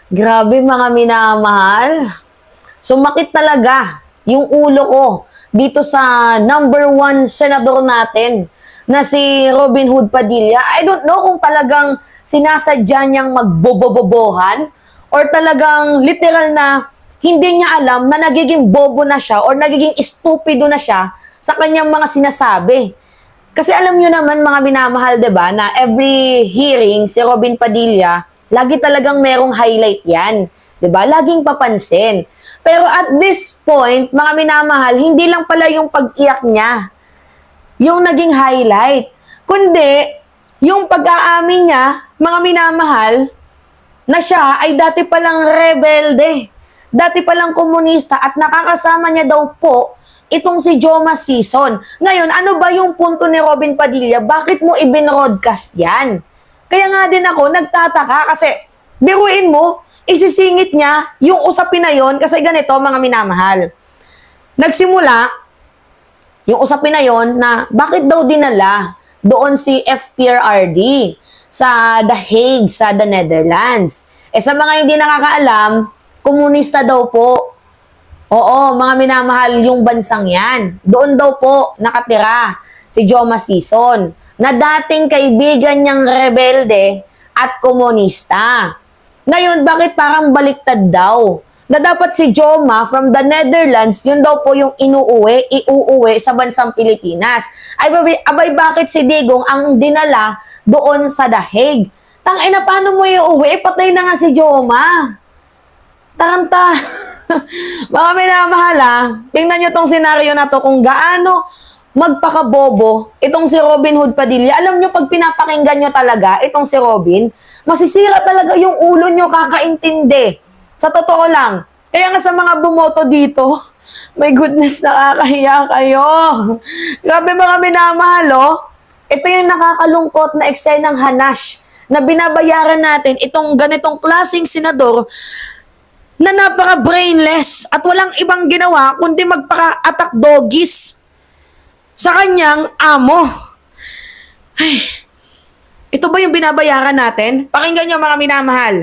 Grabe mga minamahal. Sumakit talaga yung ulo ko dito sa number one senador natin na si Robin Hood Padilla. I don't know kung talagang sinasadya niyang magbobobobohan or talagang literal na hindi niya alam na nagiging bobo na siya or nagiging stupido na siya sa kanyang mga sinasabi. Kasi alam niyo naman mga minamahal, 'di ba, na every hearing si Robin Padilla, lagi talagang merong highlight 'yan, 'di ba? Laging papansin. Pero at this point, mga minamahal, hindi lang pala yung pag-iyak niya yung naging highlight, kundi yung pag-aamin niya, mga minamahal, na siya ay dati palang rebelde, dati palang komunista at nakakasama niya daw po itong si Joma Sison. Ngayon, ano ba yung punto ni Robin Padilla? Bakit mo ibinroadcast yan? Kaya nga din ako nagtataka kasi biruin mo, isisingit niya yung usapin na yon kasi ganito mga minamahal. Nagsimula yung usapin na yon na bakit daw dinala doon si FPRRD sa The Hague, sa the Netherlands. Sa mga hindi nakakaalam, komunista daw po. Oo, mga minamahal yung bansang yan. Doon daw po nakatira si Joma Sison na dating kaibigan niyang rebelde at komunista. Ngayon, bakit parang baliktad daw? Na dapat si Joma from the Netherlands, yun daw po yung iuuwi sa bansang Pilipinas. Abay, bakit si Digong ang dinala doon sa The Hague? Tangina, paano mo iuwi? Patay na nga si Joma. Taranta. Mga minamahala, tingnan nyo tong senaryo na to kung gaano magpakabobo itong si Robin Hood Padilla. Alam nyo, pag pinapakinggan nyo talaga itong si Robin, masisira talaga yung ulo nyo kakaintindi. Sa totoo lang. Kaya nga sa mga bumoto dito, my goodness, nakakahiya kayo. Grabe mga minamahal, oh. Ito yung nakakalungkot na eksenang hanash na binabayaran natin itong ganitong klaseng senador na napaka-brainless at walang ibang ginawa kundi magpaka-attack doggies sa kanyang amo. Ay, ito ba yung binabayaran natin? Pakinggan nyo mga minamahal.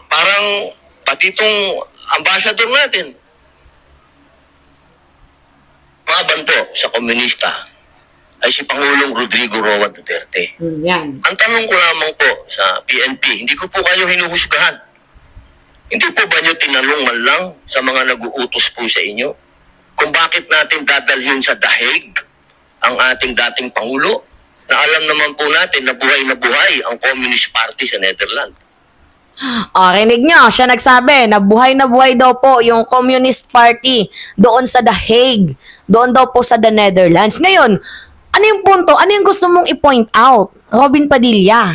Parang pati itong ambassador natin, laban po sa komunista ay si Pangulong Rodrigo Roa Duterte. Yan. Ang tanong ko lamang po sa PNP, hindi ko po kayo hinuhusgahan. Hindi po ba nyo tinanong man lang sa mga nag-uutos po sa inyo kung bakit natin dadalhin sa The Hague ang ating dating Pangulo na alam naman po natin na buhay ang Communist Party sa Netherlands? Rinig nyo, siya nagsabi na buhay daw po yung Communist Party doon sa The Hague, doon daw po sa the Netherlands. Ngayon, ano yung punto? Ano yung gusto mong i-point out, Robin Padilla?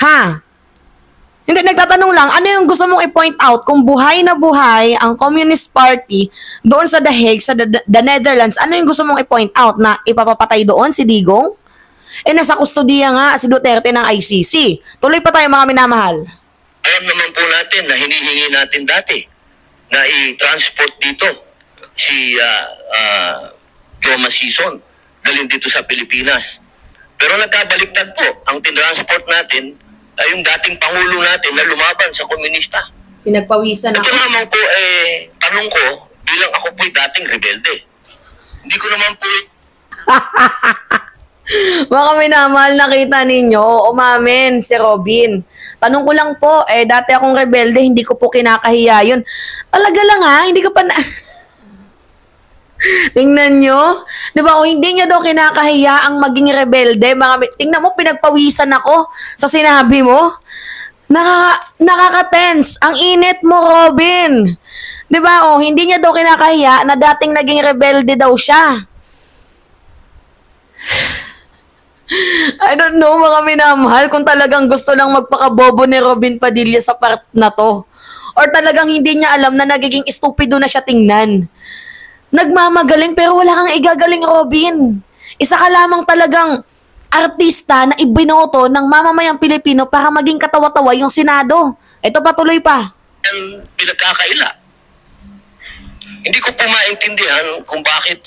Ha? Hindi, nagtatanong lang, ano yung gusto mong i-point out kung buhay ang Communist Party doon sa The Hague, sa the Netherlands, ano yung gusto mong i-point out na ipapapatay doon si Digong? Nasa kustodiya nga si Duterte ng ICC. Tuloy pa tayo mga minamahal. Alam naman po natin na hinihingi natin dati na i-transport dito si Joma Sison dalhin dito sa Pilipinas. Pero nagkabaliktad po, ang tinransport natin ay yung dating Pangulo natin na lumaban sa komunista. Pinagpawisan ako. Ito naman po, tanong ko, bilang ako po'y dating rebelde. Hindi ko naman po... Mga minamahal, nakita ninyo, umamin si Robin. Tanong ko lang po, dati akong rebelde, hindi ko po kinakahiya yun. Talaga lang ha, hindi ka pa na... Tingnan nyo, di ba, hindi nyo daw kinakahiya ang maging rebelde. Tingnan mo, pinagpawisan ako sa sinabi mo. Nakaka-tense, ang init mo, Robin. Di ba, hindi niya daw kinakahiya na dating naging rebelde daw siya. I don't know mga minamahal kung talagang gusto lang magpakabobo ni Robin Padilla sa part na to. Or talagang hindi niya alam na nagiging estupido na siya tingnan. Nagmamagaling pero wala kang igagaling, Robin. Isa ka lamang talagang artista na ibinoto ng mamamayang Pilipino para maging katawa-tawa yung Senado. Ito patuloy pa. Pinagkakaila. Hindi ko po maintindihan kung bakit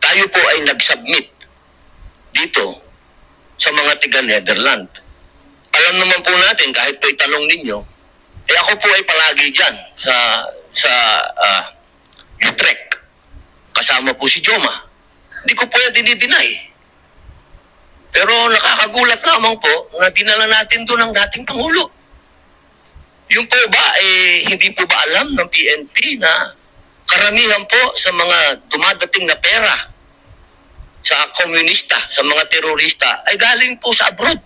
tayo po ay nag-submit dito sa mga tiga-Netherland. Alam naman po natin, kahit po itanong ninyo, ako po ay palagi dyan sa Utrecht. Kasama po si Joma. Hindi ko po yan dinideny. Pero nakakagulat lamang po na dinala natin doon ang dating Pangulo. Yung po ba, hindi po ba alam ng PNP na karamihan po sa mga dumadating na pera sa komunista, sa mga terorista, ay galing po sa abroad.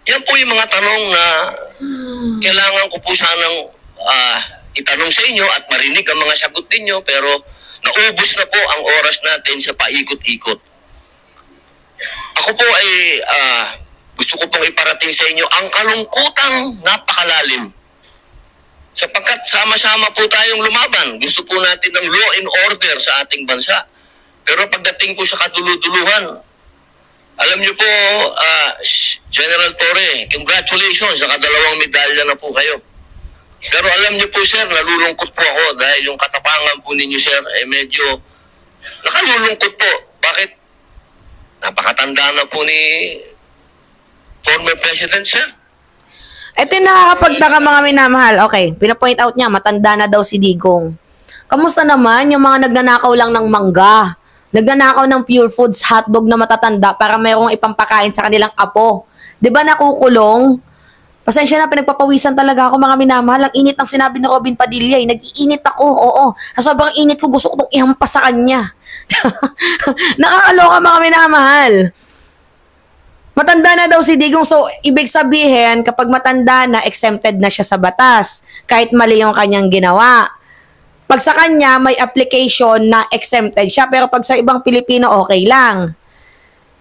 Yan po yung mga tanong na kailangan ko po sanang itanong sa inyo at marinig ang mga sagot ninyo, pero naubos na po ang oras natin sa paikot-ikot. Ako po ay gusto ko pong iparating sa inyo ang kalungkutang napakalalim. Sapagkat sama-sama po tayong lumaban. Gusto po natin ng law and order sa ating bansa. Pero pagdating po sa kaduluduluhan, alam niyo po, General Torre, congratulations, nakadalawang medalya na po kayo. Pero alam niyo po, sir, nalulungkot po ako dahil yung katapangan po ninyo, sir, medyo nakalulungkot po. Bakit? Napakatanda na po ni former President, sir. Ito yung nakakapagtaka mga minamahal. Okay, pinapoint out niya, matanda na daw si Digong. Kamusta naman yung mga nagnanakaw lang ng mangga? Nagnanakaw ng Pure Foods hotdog na matatanda para mayroong ipampakain sa kanilang apo. Di ba nakukulong? Pasensya na, pinagpapawisan talaga ako mga minamahal. Ang init ng sinabi ni Robin Padilla. Nag-iinit ako, oo. Sa sobrang init ko, gusto ko itong ihampas sa kanya. Nakakaloka mga minamahal. Matanda na daw si Digong, so ibig sabihin, kapag matanda na, exempted na siya sa batas, kahit mali yung kanyang ginawa. Pag sa kanya, may application na exempted siya, pero pag sa ibang Pilipino, okay lang.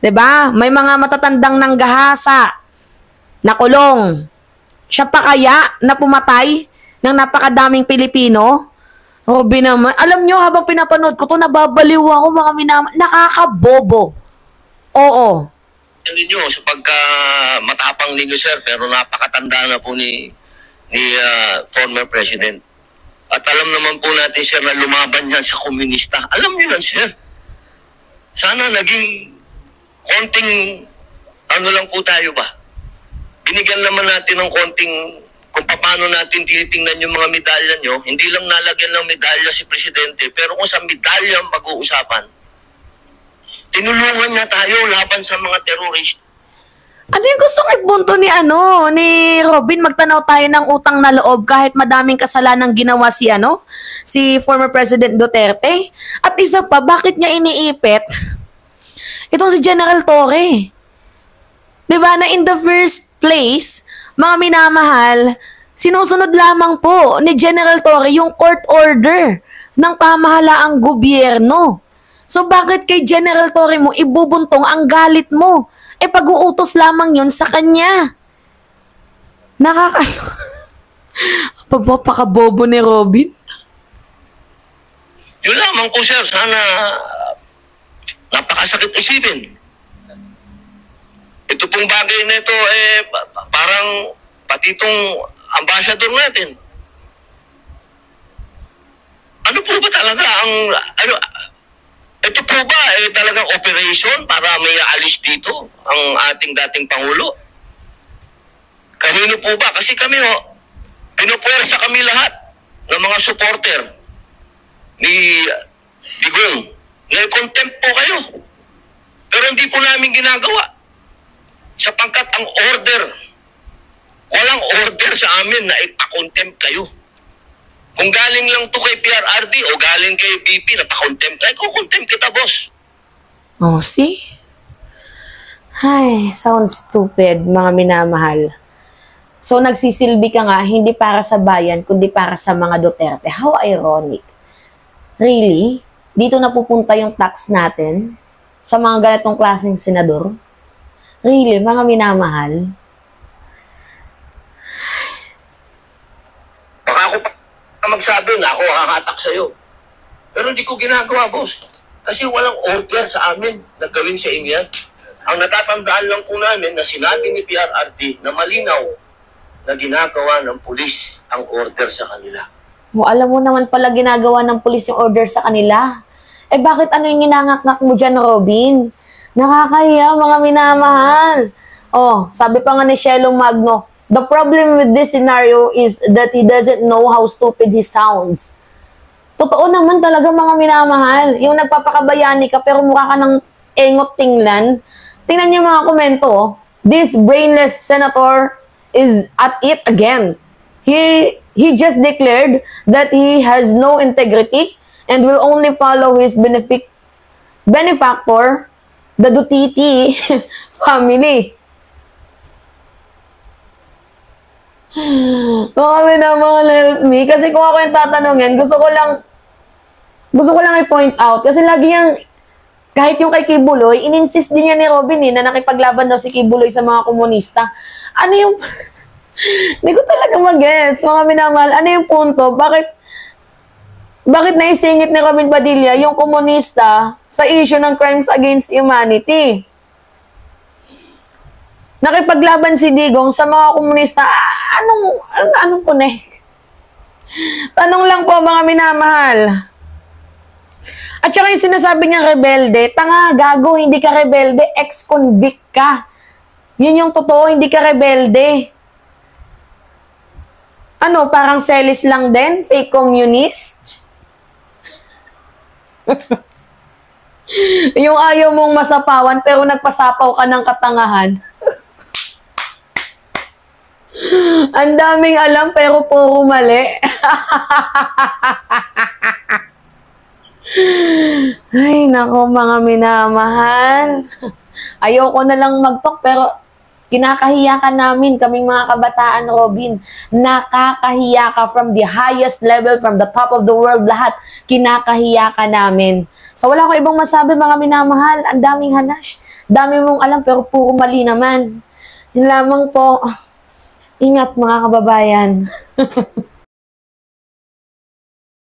'Di ba? May mga matatandang nanggahasa, nakulong. Siya pa kaya na pumatay ng napakadaming Pilipino? Robin naman. Alam nyo, habang pinapanood ko to, nababaliw ako mga nakakabobo. Oo. Ninyo sa pagka matapang ninyo, sir, pero napakatanda na po ni former president. At alam naman po natin, sir, na lumaban yan sa komunista. Alam niyo yan, sir. Sana naging konting ano lang po tayo ba? Binigyan naman natin ng konting kung paano natin tinitingnan yung mga medalya nyo. Hindi lang nalagyan ng medalya si presidente, pero kung sa medalya ang pag-uusapan, tinulungan niya tayo laban sa mga terorist. Ano yung gusto ipunto ni Robin? Magtanaw tayo ng utang na loob kahit madaming kasalanan ginawa si former President Duterte. At isa pa, bakit niya iniipit itong si General Torre? Diba na in the first place, mga minamahal, sinusunod lamang po ni General Torre yung court order ng pamahalaang gobyerno. So bakit kay General Torre mo ibubuntong ang galit mo? Pag-uutos lamang yun sa kanya. Pagpapakabobo ni Robin. Yun lamang po, sir. Sana napakasakit isipin. Ito pong bagay na ito, parang pati itong ambassador natin. Ano po ba talaga ang ito po ba talagang operation para may alis dito ang ating dating Pangulo? Kanino po ba? Kasi kami pinupuwersa kami lahat ng mga supporter ni Digong. Nai-contempt po kayo. Pero hindi po namin ginagawa. Sapagkat ang order, walang order sa amin na ipa-contempt kayo. Kung galing lang to kay PRRD o galing kay BP, napakontempt tayo, kukontempt kita, boss. Oh, see? Ay, sounds stupid, mga minamahal. So, nagsisilbi ka nga, hindi para sa bayan, kundi para sa mga Duterte. How ironic. Really? Dito napupunta yung tax natin sa mga ganitong klaseng senador? Really, mga minamahal? Baka ako magsabi na ako hahatak sa'yo. Pero hindi ko ginagawa, boss. Kasi walang order sa amin na gawin sa inyo yan. Ang natatandaan lang po namin na sinabi ni PRRD na malinaw na ginagawa ng pulis ang order sa kanila. Alam mo naman pala ginagawa ng pulis yung order sa kanila. Bakit ano yung ginangak-ngak mo dyan, Robin? Nakakahiya, mga minamahal. Oh, sabi pa nga ni Shelo Magno, the problem with this scenario is that he doesn't know how stupid he sounds. Totoo naman talaga, mga minamahal. Yung nagpapakabayani ka pero mukha ka ng engot tingnan. Tingnan niyo mga komento. Oh. This brainless senator is at it again. He just declared that he has no integrity and will only follow his benefactor, the Duterte family. Mga minamahal, help me. Kasi kung ako yung tatanungin, gusto ko lang i-point out. Kasi lagi yung, kahit yung kay Kibuloy, in-insist din niya ni Robin na nakipaglaban daw si Kibuloy sa mga komunista. Ano yung, hindi ko talaga mag-gets, mga minamahal. Ano yung punto? Bakit naisingit ni Robin Padilla yung komunista sa issue ng crimes against humanity? Nakipaglaban si Digong sa mga komunista. Anong connect? Tanong lang po, mga minamahal. At saka yung sinasabi niyang rebelde, tanga, gago, hindi ka rebelde, ex-convict ka. Yun yung totoo, hindi ka rebelde. Ano, parang selis lang din? Fake communist? Yung ayaw mong masapawan pero nagpasapaw ka ng katangahan. Ang daming alam pero puro mali. Ay, nako, mga minamahal. Ayoko na lang mag-talk pero kinakahiya ka namin, kaming mga kabataan, Robin. Nakakahiya ka from the highest level, from the top of the world, lahat. Kinakahiya ka namin. So wala ko ibang masabi, mga minamahal. Ang daming hanash. Dami mong alam pero puro mali naman. Yun lamang po. Ingat, mga kababayan.